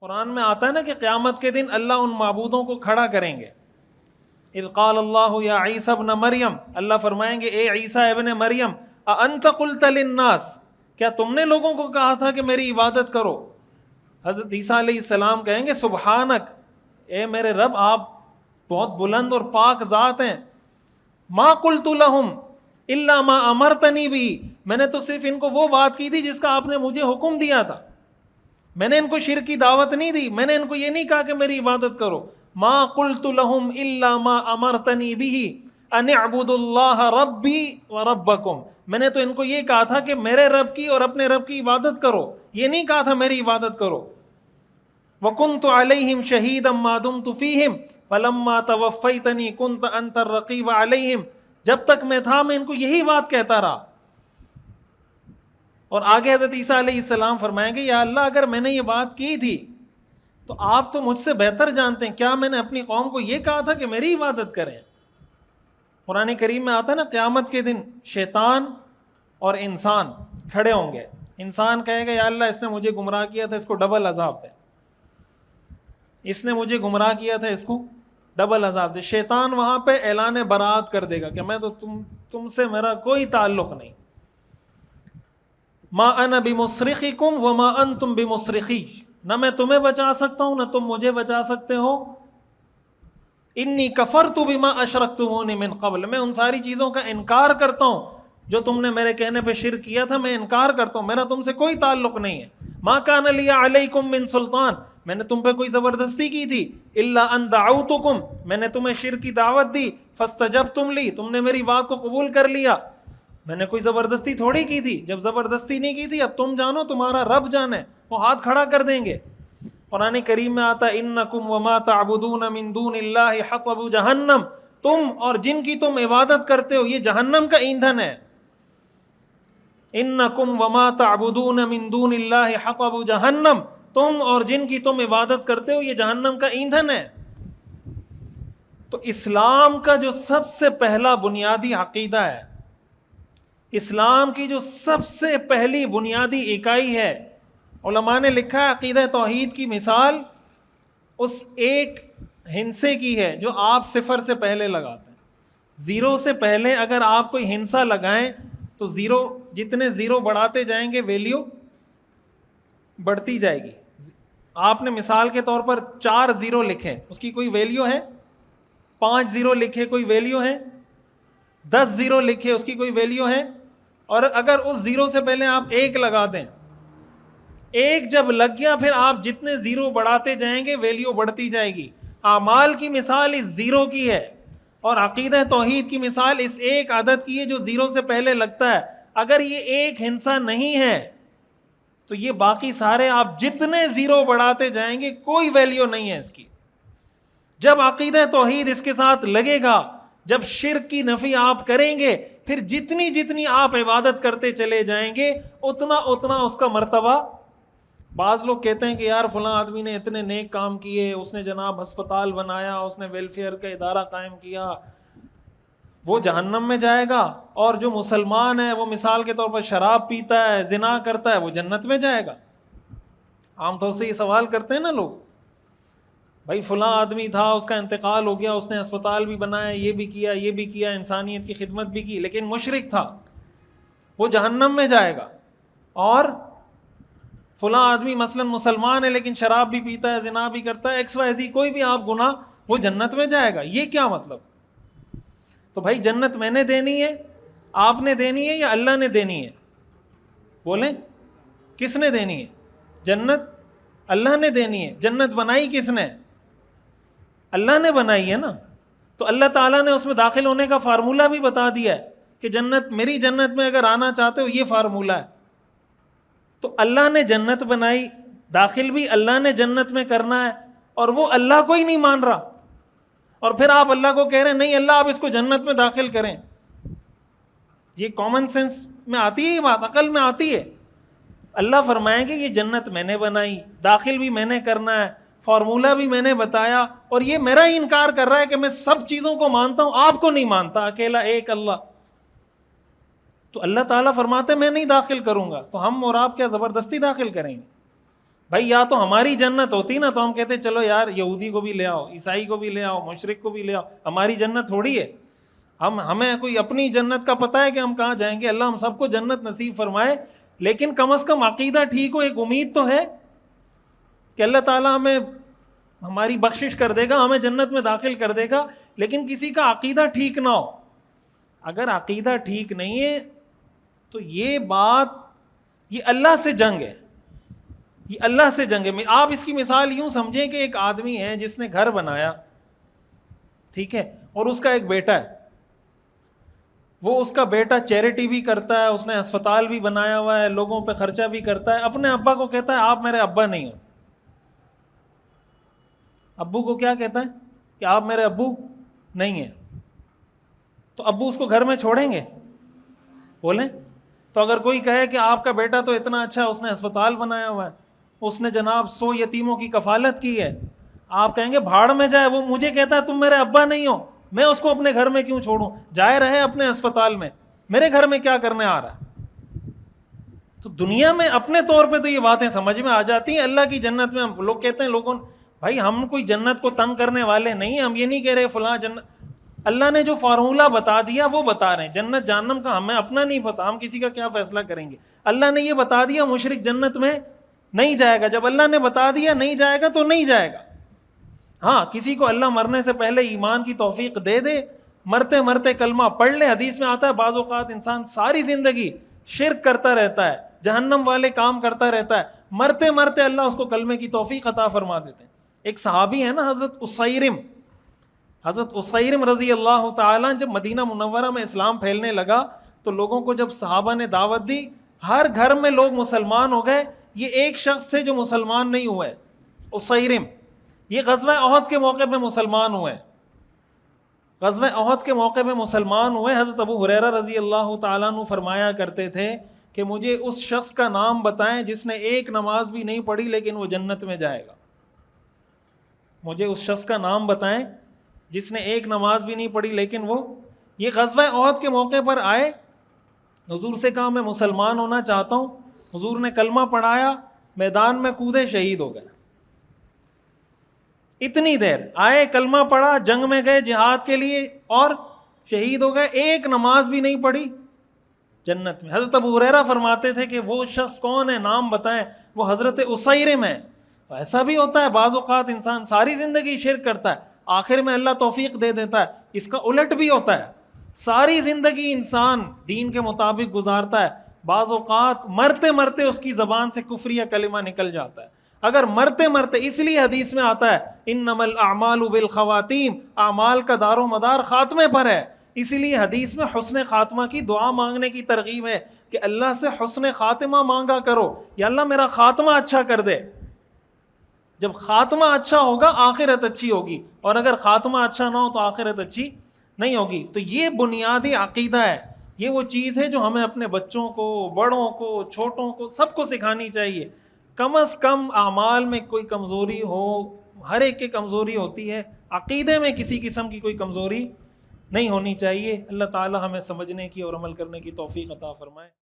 قرآن میں آتا ہے نا کہ قیامت کے دن اللہ ان معبودوں کو کھڑا کریں گے. اذ قال اللہ یا عیسیٰ ابن مریم، اللہ فرمائیں گے اے عیسیٰ ابن مریم، اانت قلت للناس، کیا تم نے لوگوں کو کہا تھا کہ میری عبادت کرو؟ حضرت عیسیٰ علیہ السلام کہیں گے سبحانک، اے میرے رب آپ بہت بلند اور پاک ذات ہیں. ما قلت لہم الا ما امرتنی بھی، میں نے تو صرف ان کو وہ بات کی تھی جس کا آپ نے مجھے حکم دیا تھا. میں نے ان کو شرک کی دعوت نہیں دی، میں نے ان کو یہ نہیں کہا کہ میری عبادت کرو. ما قلت لهم الا ما امرتنی به ان اعبدوا اللہ ربی وربکم، میں نے تو ان کو یہ کہا تھا کہ میرے رب کی اور اپنے رب کی عبادت کرو، یہ نہیں کہا تھا میری عبادت کرو. وکنت علیہم شہیدا ما دمت فیہم فلما توفیتنی کنت انت الرقیب علیہم، جب تک میں تھا میں ان کو یہی بات کہتا رہا. اور آگے حضرت عیسیٰ علیہ السلام فرمائیں گے یا اللہ اگر میں نے یہ بات کی تھی تو آپ تو مجھ سے بہتر جانتے ہیں، کیا میں نے اپنی قوم کو یہ کہا تھا کہ میری عبادت کریں؟ قرآن کریم میں آتا ہے نا قیامت کے دن شیطان اور انسان کھڑے ہوں گے. انسان کہے گا یا اللہ اس نے مجھے گمراہ کیا تھا، اس کو ڈبل عذاب دے. اس نے مجھے گمراہ کیا تھا، اس کو ڈبل عذاب دے. شیطان وہاں پہ اعلان برات کر دے گا کہ میں تو تم سے میرا کوئی تعلق نہیں. ما انا بمصرخکم وما انتم بمصرخی، نہ میں تمہیں بچا سکتا ہوں نہ تم مجھے بچا سکتے ہو. انی کفرت بما اشرکتمونی من قبل، میں ان ساری چیزوں کا انکار کرتا ہوں جو تم نے میرے کہنے پہ شرک کیا تھا، میں انکار کرتا ہوں، میرا تم سے کوئی تعلق نہیں ہے. ما کان لی علیکم من سلطان، میں نے تم پہ کوئی زبردستی کی تھی. الا ان دعوتکم، میں نے تمہیں شرک کی دعوت دی. فاستجبتم لی، تم نے میری بات کو قبول کر لیا. میں نے کوئی زبردستی تھوڑی کی تھی، جب زبردستی نہیں کی تھی اب تم جانو تمہارا رب جانے، وہ ہاتھ کھڑا کر دیں گے. قرآن کریم میں آتا ہے انکم وما تعبدون من دون اللہ حصب جہنم، تم اور جن کی تم عبادت کرتے ہو یہ جہنم کا ایندھن ہے. انکم وما تعبدون من دون اللہ حصب جہنم، تم اور جن کی تم عبادت کرتے ہو یہ جہنم کا ایندھن ہے. تو اسلام کا جو سب سے پہلا بنیادی عقیدہ ہے، اسلام کی جو سب سے پہلی بنیادی اکائی ہے، علماء نے لکھا ہے عقیدہ توحید کی مثال اس ایک ہندسے کی ہے جو آپ صفر سے پہلے لگاتے ہیں. زیرو سے پہلے اگر آپ کوئی ہندسہ لگائیں تو زیرو، جتنے زیرو بڑھاتے جائیں گے ویلیو بڑھتی جائے گی. آپ نے مثال کے طور پر 4 زیرو لکھے، اس کی کوئی ویلیو ہے؟ 5 زیرو لکھے، کوئی ویلیو ہے؟ 10 زیرو لکھے، اس کی کوئی ویلیو ہے؟ اور اگر اس زیرو سے پہلے آپ 1 لگا دیں، 1 جب لگ گیا پھر آپ جتنے زیرو بڑھاتے جائیں گے ویلیو بڑھتی جائے گی. اعمال کی مثال اس زیرو کی ہے اور عقیدہ توحید کی مثال اس ایک عدد کی ہے جو زیرو سے پہلے لگتا ہے. اگر یہ ایک ہندسہ نہیں ہے تو یہ باقی سارے آپ جتنے زیرو بڑھاتے جائیں گے کوئی ویلیو نہیں ہے اس کی. جب عقیدہ توحید اس کے ساتھ لگے گا، جب شرک کی نفی آپ کریں گے، پھر جتنی آپ عبادت کرتے چلے جائیں گے اتنا اس کا مرتبہ. بعض لوگ کہتے ہیں کہ یار فلاں آدمی نے اتنے نیک کام کیے، اس نے جناب ہسپتال بنایا، اس نے ویلفیئر کا ادارہ قائم کیا، وہ جہنم میں جائے گا، اور جو مسلمان ہے وہ مثال کے طور پر شراب پیتا ہے، زنا کرتا ہے، وہ جنت میں جائے گا. عام طور سے یہ سوال کرتے ہیں نا لوگ، بھائی فلاں آدمی تھا، اس کا انتقال ہو گیا، اس نے ہسپتال بھی بنایا، یہ بھی کیا، انسانیت کی خدمت بھی کی، لیکن مشرک تھا، وہ جہنم میں جائے گا. اور فلاں آدمی مثلا مسلمان ہے لیکن شراب بھی پیتا ہے، زنا بھی کرتا ہے، XYZ کوئی بھی آپ گناہ، وہ جنت میں جائے گا. یہ کیا مطلب؟ تو بھائی جنت میں نے دینی ہے، آپ نے دینی ہے یا اللہ نے دینی ہے؟ بولیں کس نے دینی ہے؟ جنت اللہ نے دینی ہے. جنت بنائی کس نے؟ اللہ نے بنائی ہے نا. تو اللہ تعالیٰ نے اس میں داخل ہونے کا فارمولہ بھی بتا دیا ہے کہ جنت، میری جنت میں اگر آنا چاہتے ہو یہ فارمولہ ہے. تو اللہ نے جنت بنائی، داخل بھی اللہ نے جنت میں کرنا ہے، اور وہ اللہ کو ہی نہیں مان رہا، اور پھر آپ اللہ کو کہہ رہے ہیں نہیں اللہ آپ اس کو جنت میں داخل کریں. یہ کامن سینس میں آتی ہے، یہ بات عقل میں آتی ہے. اللہ فرمائیں گے یہ جنت میں نے بنائی، داخل بھی میں نے کرنا ہے، فارمولہ بھی میں نے بتایا، اور یہ میرا ہی انکار کر رہا ہے کہ میں سب چیزوں کو مانتا ہوں، آپ کو نہیں مانتا، اکیلا ایک اللہ. تو اللہ تعالیٰ فرماتے میں نہیں داخل کروں گا، تو ہم اور آپ کیا زبردستی داخل کریں گے؟ بھائی یا تو ہماری جنت ہوتی نا تو ہم کہتے چلو یار یہودی کو بھی لے آؤ، عیسائی کو بھی لے آؤ، مشرک کو بھی لے آؤ، ہماری جنت تھوڑی ہے، ہمیں کوئی اپنی جنت کا پتہ ہے کہ ہم کہاں جائیں گے. اللہ ہم سب کو جنت نصیب فرمائے، لیکن کم از کم عقیدہ ٹھیک ہو، ایک امید تو ہے کہ اللہ تعالیٰ ہمیں ہماری بخشش کر دے گا، ہمیں جنت میں داخل کر دے گا. لیکن کسی کا عقیدہ ٹھیک نہ ہو، اگر عقیدہ ٹھیک نہیں ہے تو یہ بات، یہ اللہ سے جنگ ہے، یہ اللہ سے جنگ ہے. آپ اس کی مثال یوں سمجھیں کہ ایک آدمی ہے جس نے گھر بنایا، ٹھیک ہے، اور اس کا ایک بیٹا ہے، وہ اس کا بیٹا چیریٹی بھی کرتا ہے، اس نے ہسپتال بھی بنایا ہوا ہے، لوگوں پہ خرچہ بھی کرتا ہے. اپنے ابا کو کہتا ہے آپ میرے ابا نہیں ہو. ابو کو کیا کہتا ہے کہ آپ میرے ابو نہیں ہیں. تو ابو اس کو گھر میں چھوڑیں گے؟ بولیں. تو اگر کوئی کہے کہ آپ کا بیٹا تو اتنا اچھا، اس نے ہسپتال بنایا ہوا ہے، اس نے جناب 100 یتیموں کی کفالت کی ہے، آپ کہیں گے بھاڑ میں جائے، وہ مجھے کہتا ہے تم میرے ابا نہیں ہو، میں اس کو اپنے گھر میں کیوں چھوڑوں، جائے رہے اپنے ہسپتال میں، میرے گھر میں کیا کرنے آ رہا ہے. تو دنیا میں اپنے طور پہ تو یہ باتیں سمجھ میں آ جاتی ہیں، اللہ کی جنت میں لوگ کہتے ہیں لوگوں، بھائی ہم کوئی جنت کو تنگ کرنے والے نہیں ہیں، ہم یہ نہیں کہہ رہے فلاں جنت، اللہ نے جو فارمولہ بتا دیا وہ بتا رہے ہیں. جنت جہنم کا ہمیں اپنا نہیں پتا، ہم کسی کا کیا فیصلہ کریں گے. اللہ نے یہ بتا دیا مشرک جنت میں نہیں جائے گا، جب اللہ نے بتا دیا نہیں جائے گا تو نہیں جائے گا. ہاں کسی کو اللہ مرنے سے پہلے ایمان کی توفیق دے دے، مرتے مرتے کلمہ پڑھ لے. حدیث میں آتا ہے بعض اوقات انسان ساری زندگی شرک کرتا رہتا ہے، جہنم والے کام کرتا رہتا ہے، مرتے مرتے اللہ اس کو کلمے کی توفیق عطا فرما دیتے ہیں. ایک صحابی ہے نا حضرت اسیرم رضی اللہ تعالیٰ، جب مدینہ منورہ میں اسلام پھیلنے لگا تو لوگوں کو جب صحابہ نے دعوت دی، ہر گھر میں لوگ مسلمان ہو گئے. یہ ایک شخص سے جو مسلمان نہیں ہوئے، اسیرم، یہ غزوہ احد کے موقع پہ مسلمان ہوئے. غزوہ احد کے موقع پہ مسلمان ہوئے. حضرت ابو ہریرہ رضی اللہ تعالیٰ عنہ فرمایا کرتے تھے کہ مجھے اس شخص کا نام بتائیں جس نے ایک نماز بھی نہیں پڑھی لیکن وہ جنت میں جائے گا. مجھے اس شخص کا نام بتائیں جس نے ایک نماز بھی نہیں پڑھی لیکن وہ، یہ غزوہ احد کے موقع پر آئے، حضور سے کہا میں مسلمان ہونا چاہتا ہوں. حضور نے کلمہ پڑھایا، میدان میں کودے، شہید ہو گئے. اتنی دیر آئے، کلمہ پڑھا، جنگ میں گئے جہاد کے لیے اور شہید ہو گئے، ایک نماز بھی نہیں پڑھی، جنت میں. حضرت ابو ہریرہ فرماتے تھے کہ وہ شخص کون ہے، نام بتائیں. وہ حضرت اسیرم ہے. ایسا بھی ہوتا ہے بعض اوقات انسان ساری زندگی شرک کرتا ہے، آخر میں اللہ توفیق دے دیتا ہے. اس کا الٹ بھی ہوتا ہے، ساری زندگی انسان دین کے مطابق گزارتا ہے، بعض اوقات مرتے مرتے اس کی زبان سے کفریہ کلمہ نکل جاتا ہے. اگر مرتے مرتے، اس لیے حدیث میں آتا ہے انما الاعمال بالخواتیم، اعمال کا دار و مدار خاتمے پر ہے. اسی لیے حدیث میں حسن خاتمہ کی دعا مانگنے کی ترغیب ہے کہ اللہ سے حسن خاتمہ مانگا کرو، یا اللہ میرا خاتمہ اچھا کر دے. جب خاتمہ اچھا ہوگا آخرت اچھی ہوگی، اور اگر خاتمہ اچھا نہ ہو تو آخرت اچھی نہیں ہوگی. تو یہ بنیادی عقیدہ ہے، یہ وہ چیز ہے جو ہمیں اپنے بچوں کو، بڑوں کو، چھوٹوں کو، سب کو سکھانی چاہیے. کم از کم اعمال میں کوئی کمزوری ہو، ہر ایک کی کمزوری ہوتی ہے، عقیدے میں کسی قسم کی کوئی کمزوری نہیں ہونی چاہیے. اللہ تعالی ہمیں سمجھنے کی اور عمل کرنے کی توفیق عطا فرمائے.